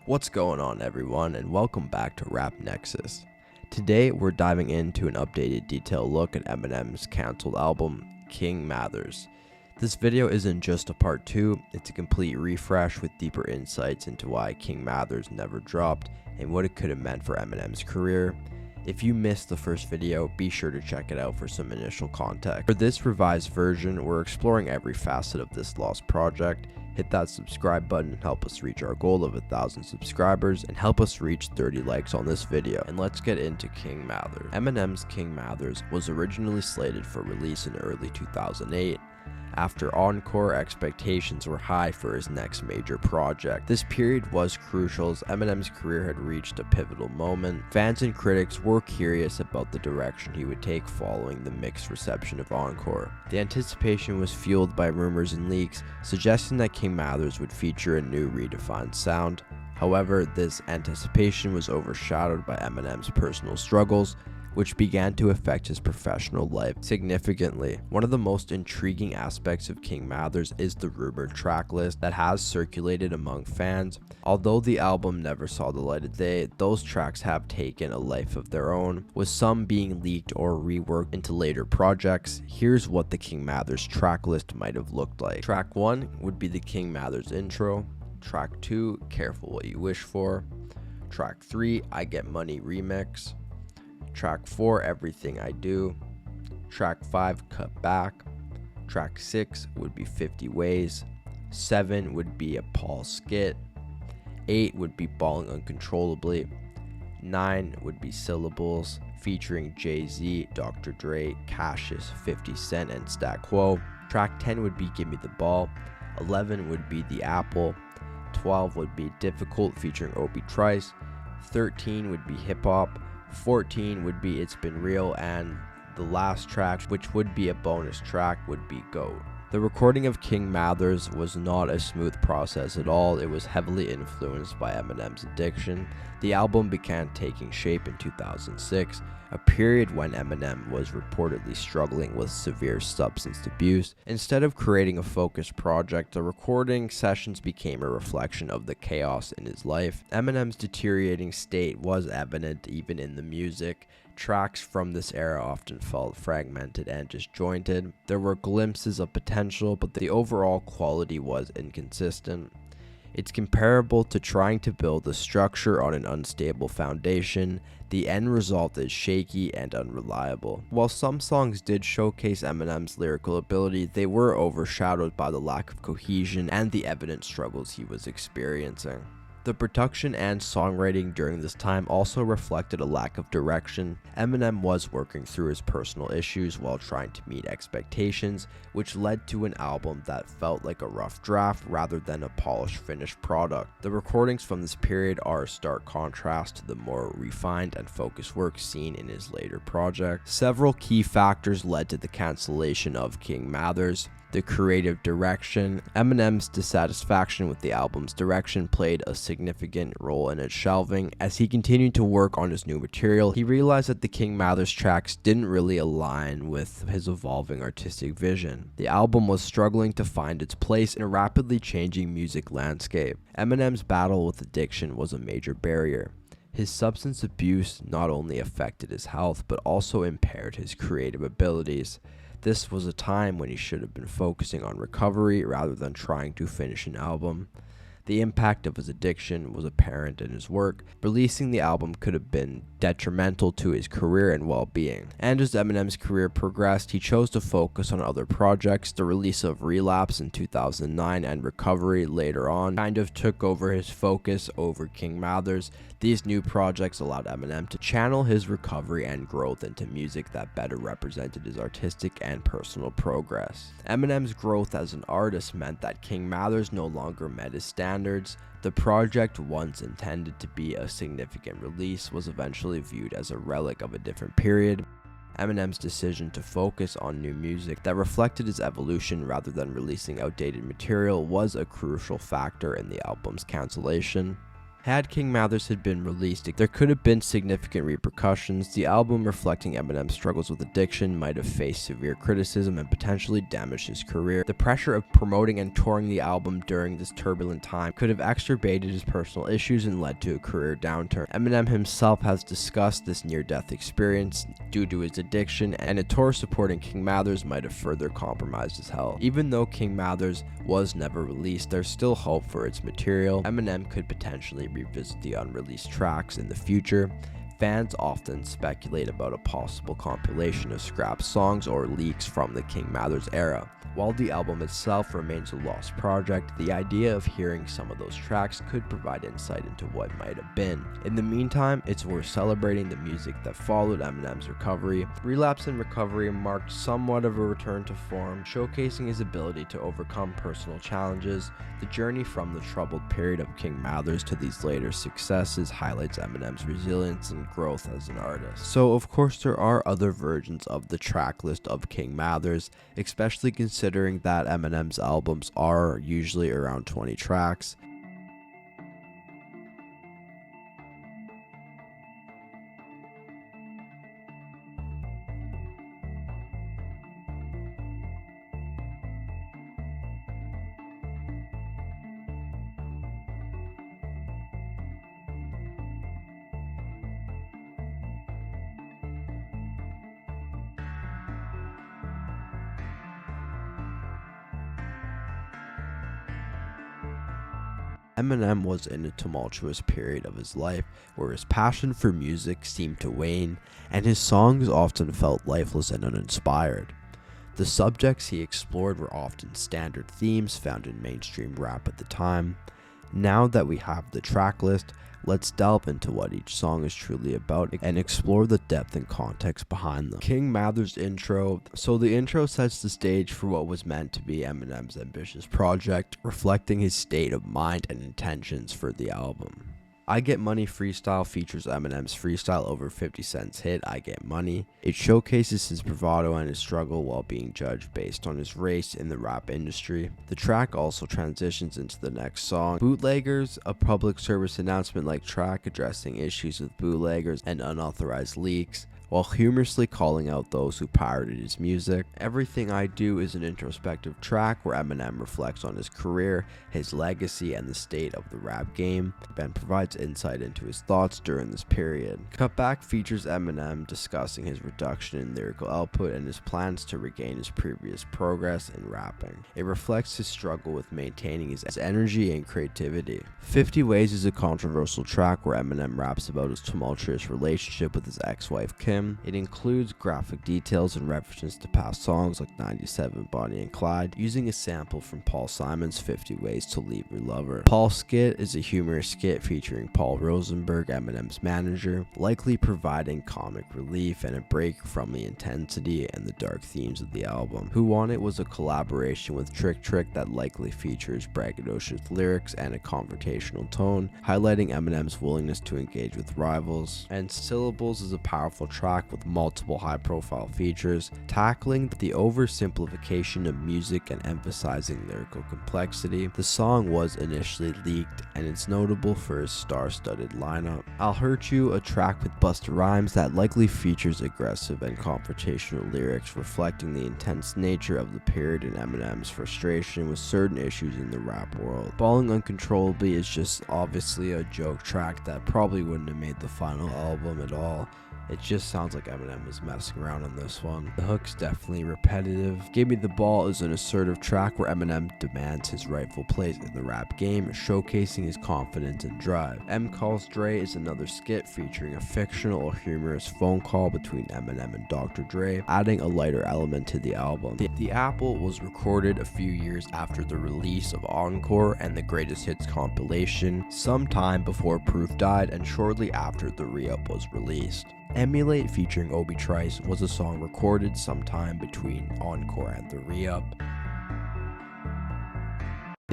What's going on, everyone, and welcome back to Rap Nexus. Today we're diving into an updated detailed look at Eminem's cancelled album, King Mathers. This video isn't just a part 2, it's a complete refresh with deeper insights into why King Mathers never dropped and what it could have meant for Eminem's career. If you missed the first video, be sure to check it out for some initial context. For this revised version, we're exploring every facet of this lost project. Hit that subscribe button and help us reach our goal of 1,000 subscribers and help us reach 30 likes on this video. And let's get into King Mathers. Eminem's King Mathers was originally slated for release in early 2008. After Encore, expectations were high for his next major project. This period was crucial as Eminem's career had reached a pivotal moment. Fans and critics were curious about the direction he would take following the mixed reception of Encore. The anticipation was fueled by rumors and leaks, suggesting that King Mathers would feature a new redefined sound. However, this anticipation was overshadowed by Eminem's personal struggles, which began to affect his professional life significantly. One of the most intriguing aspects of King Mathers is the rumored track list that has circulated among fans. Although the album never saw the light of day, those tracks have taken a life of their own, with some being leaked or reworked into later projects. Here's what the King Mathers track list might have looked like. Track 1 would be the King Mathers intro. Track 2, Careful What You Wish For. Track 3, I Get Money remix. Track 4, Everything I Do. Track 5, Cut Back. Track 6 would be 50 Ways. 7 would be a Paul skit. 8 would be Balling Uncontrollably. 9 would be Syllables, featuring Jay-Z, Dr. Dre, Cassius, 50 Cent, and Stat Quo. Track 10 would be Gimme the Ball. 11 would be The Apple. 12 would be Difficult, featuring Obi Trice. 13 would be Hip Hop. 14 would be It's Been Real, and the last track, which would be a bonus track, would be Goat. The recording of King Mathers was not a smooth process at all. It was heavily influenced by Eminem's addiction. The album began taking shape in 2006, a period when Eminem was reportedly struggling with severe substance abuse. Instead of creating a focused project, the recording sessions became a reflection of the chaos in his life. Eminem's deteriorating state was evident even in the music. Tracks from this era often felt fragmented and disjointed. There were glimpses of potential, but the overall quality was inconsistent. It's comparable to trying to build a structure on an unstable foundation. The end result is shaky and unreliable. While some songs did showcase Eminem's lyrical ability, they were overshadowed by the lack of cohesion and the evident struggles he was experiencing. The production and songwriting during this time also reflected a lack of direction. Eminem was working through his personal issues while trying to meet expectations, which led to an album that felt like a rough draft rather than a polished finished product. The recordings from this period are a stark contrast to the more refined and focused work seen in his later projects. Several key factors led to the cancellation of King Mathers. The creative direction. Eminem's dissatisfaction with the album's direction played a significant role in its shelving. As he continued to work on his new material, he realized that the King Mathers tracks didn't really align with his evolving artistic vision. The album was struggling to find its place in a rapidly changing music landscape. Eminem's battle with addiction was a major barrier. His substance abuse not only affected his health, but also impaired his creative abilities. This was a time when he should have been focusing on recovery rather than trying to finish an album. The impact of his addiction was apparent in his work. Releasing the album could have been detrimental to his career and well-being. And as Eminem's career progressed, he chose to focus on other projects. The release of Relapse in 2009 and Recovery later on kind of took over his focus over King Mathers. These new projects allowed Eminem to channel his recovery and growth into music that better represented his artistic and personal progress. Eminem's growth as an artist meant that King Mathers no longer met his standards. The project, once intended to be a significant release, was eventually viewed as a relic of a different period. Eminem's decision to focus on new music that reflected his evolution rather than releasing outdated material was a crucial factor in the album's cancellation. Had King Mathers had been released, there could have been significant repercussions. The album, reflecting Eminem's struggles with addiction, might have faced severe criticism and potentially damaged his career. The pressure of promoting and touring the album during this turbulent time could have exacerbated his personal issues and led to a career downturn. Eminem himself has discussed this near-death experience due to his addiction, and a tour supporting King Mathers might have further compromised his health. Even though King Mathers was never released, there's still hope for its material. Eminem could potentially revisit the unreleased tracks in the future. Fans often speculate about a possible compilation of scrap songs or leaks from the King Mathers era. While the album itself remains a lost project, the idea of hearing some of those tracks could provide insight into what might have been. In the meantime, it's worth celebrating the music that followed Eminem's recovery. Relapse and Recovery marked somewhat of a return to form, showcasing his ability to overcome personal challenges. The journey from the troubled period of King Mathers to these later successes highlights Eminem's resilience and growth as an artist. So of course there are other versions of the track list of King Mathers, especially considering that Eminem's albums are usually around 20 tracks. Eminem was in a tumultuous period of his life where his passion for music seemed to wane, and his songs often felt lifeless and uninspired. The subjects he explored were often standard themes found in mainstream rap at the time. Now that we have the track list, let's delve into what each song is truly about and explore the depth and context behind them. King Mathers' intro. So the intro sets the stage for what was meant to be Eminem's ambitious project, reflecting his state of mind and intentions for the album. I Get Money freestyle features Eminem's freestyle over 50 Cent's hit I Get Money. It showcases his bravado and his struggle while being judged based on his race in the rap industry. The track also transitions into the next song, Bootleggers, a public service announcement-like track addressing issues with bootleggers and unauthorized leaks, while humorously calling out those who pirated his music. Everything I Do is an introspective track where Eminem reflects on his career, his legacy, and the state of the rap game, and provides insight into his thoughts during this period. Cutback features Eminem discussing his reduction in lyrical output and his plans to regain his previous progress in rapping. It reflects his struggle with maintaining his energy and creativity. 50 Ways is a controversial track where Eminem raps about his tumultuous relationship with his ex-wife Kim. It includes graphic details and references to past songs like 97 Bonnie and Clyde, using a sample from Paul Simon's 50 Ways to Leave Your Lover. Paul's Skit is a humorous skit featuring Paul Rosenberg, Eminem's manager, likely providing comic relief and a break from the intensity and the dark themes of the album. Who Want It was a collaboration with Trick Trick that likely features braggadocious lyrics and a confrontational tone, highlighting Eminem's willingness to engage with rivals. And Syllables is a powerful track with multiple high-profile features, tackling the oversimplification of music and emphasizing lyrical complexity. The song was initially leaked, and it's notable for its star-studded lineup. I'll Hurt You, a track with Busta Rhymes that likely features aggressive and confrontational lyrics reflecting the intense nature of the period and Eminem's frustration with certain issues in the rap world. Balling Uncontrollably is just obviously a joke track that probably wouldn't have made the final album at all. It just sounds like Eminem is messing around on this one. The hook's definitely repetitive. Give Me the Ball is an assertive track where Eminem demands his rightful place in the rap game, showcasing his confidence and drive. M Calls Dre is another skit featuring a fictional or humorous phone call between Eminem and Dr. Dre, adding a lighter element to the album. The Apple was recorded a few years after the release of Encore and the Greatest Hits compilation, sometime before Proof died and shortly after the re-up was released. Emulate featuring Obi Trice was a song recorded sometime between Encore and the re-up.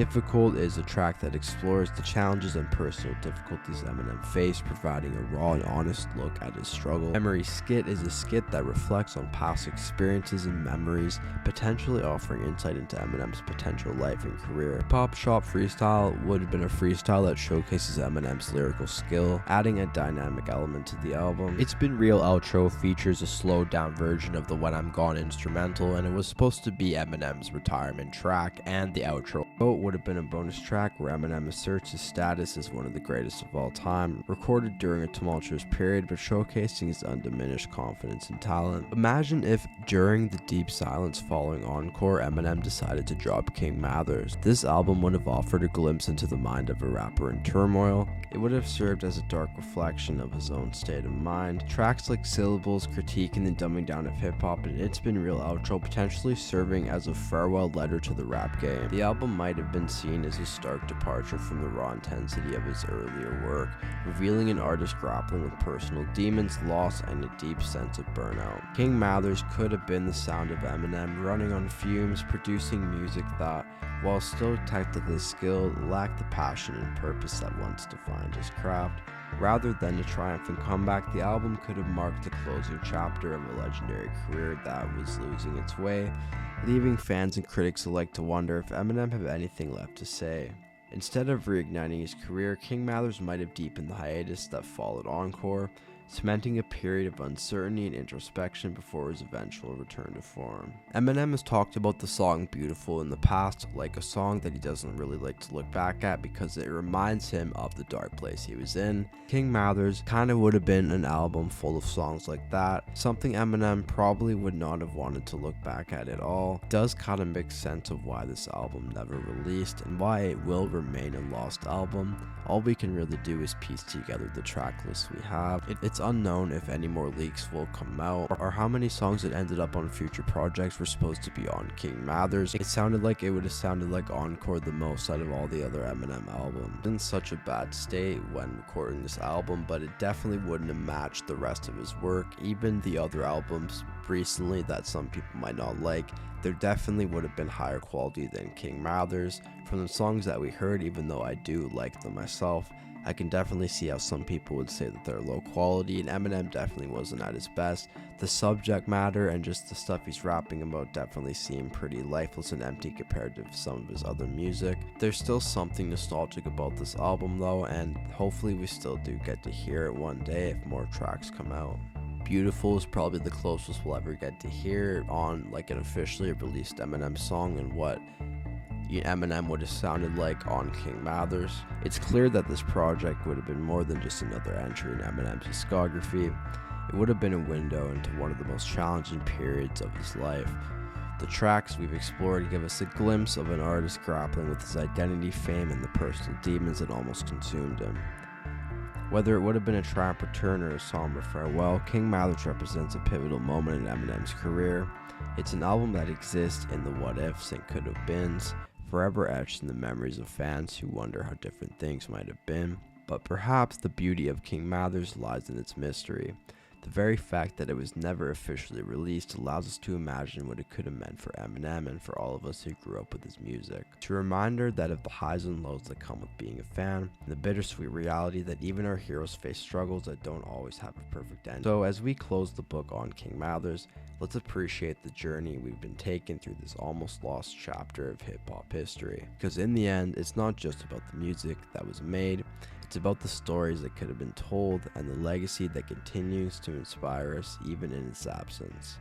Difficult is a track that explores the challenges and personal difficulties Eminem faced, providing a raw and honest look at his struggle. Memory Skit is a skit that reflects on past experiences and memories, potentially offering insight into Eminem's potential life and career. Pop Shop Freestyle would have been a freestyle that showcases Eminem's lyrical skill, adding a dynamic element to the album. It's Been Real outro features a slowed down version of the When I'm Gone instrumental, and it was supposed to be Eminem's retirement track, and the outro would have been a bonus track where Eminem asserts his status as one of the greatest of all time, recorded during a tumultuous period but showcasing his undiminished confidence and talent. Imagine if, during the deep silence following Encore, Eminem decided to drop King Mathers. This album would have offered a glimpse into the mind of a rapper in turmoil. It would have served as a dark reflection of his own state of mind. Tracks like Syllables critiquing the dumbing down of hip-hop and It's Been Real outro potentially serving as a farewell letter to the rap game. The album might have been seen as a stark departure from the raw intensity of his earlier work, revealing an artist grappling with personal demons, loss, and a deep sense of burnout. King Mathers could have been the sound of Eminem running on fumes, producing music that, while still technically skilled, lacked the passion and purpose that once defined his craft. Rather than a triumphant comeback, the album could have marked the closing chapter of a legendary career that was losing its way, leaving fans and critics alike to wonder if Eminem had anything left to say. Instead of reigniting his career, King Mathers might have deepened the hiatus that followed Encore, cementing a period of uncertainty and introspection before his eventual return to form. Eminem has talked about the song Beautiful in the past, like a song that he doesn't really like to look back at because it reminds him of the dark place he was in. King Mathers kinda would have been an album full of songs like that, something Eminem probably would not have wanted to look back at all. It does kinda make sense of why this album never released and why it will remain a lost album. All we can really do is piece together the track list we have. It's unknown if any more leaks will come out or how many songs that ended up on future projects were supposed to be on King Mathers. It sounded like it would have sounded like Encore the most out of all the other Eminem albums. In such a bad state when recording this album, but it definitely wouldn't have matched the rest of his work. Even the other albums recently that some people might not like, there definitely would have been higher quality than King Mathers. From the songs that we heard, even though I do like them myself, I can definitely see how some people would say that they're low quality, and Eminem definitely wasn't at his best. The subject matter and just the stuff he's rapping about definitely seem pretty lifeless and empty compared to some of his other music. There's still something nostalgic about this album though, and hopefully we still do get to hear it one day if more tracks come out. Beautiful is probably the closest we'll ever get to hear on like an officially released Eminem song and what Eminem would have sounded like on King Mathers. It's clear that this project would have been more than just another entry in Eminem's discography. It would have been a window into one of the most challenging periods of his life. The tracks we've explored give us a glimpse of an artist grappling with his identity, fame, and the personal demons that almost consumed him. Whether it would have been a triumph return or a somber farewell, King Mathers represents a pivotal moment in Eminem's career. It's an album that exists in the what ifs and could have beens, forever etched in the memories of fans who wonder how different things might have been. But perhaps the beauty of King Mathers lies in its mystery. The very fact that it was never officially released allows us to imagine what it could have meant for Eminem and for all of us who grew up with his music. It's a reminder that of the highs and lows that come with being a fan, and the bittersweet reality that even our heroes face struggles that don't always have a perfect end. So as we close the book on King Mathers, let's appreciate the journey we've been taking through this almost lost chapter of hip-hop history. Because in the end, it's not just about the music that was made, it's about the stories that could have been told and the legacy that continues to inspire us even in its absence.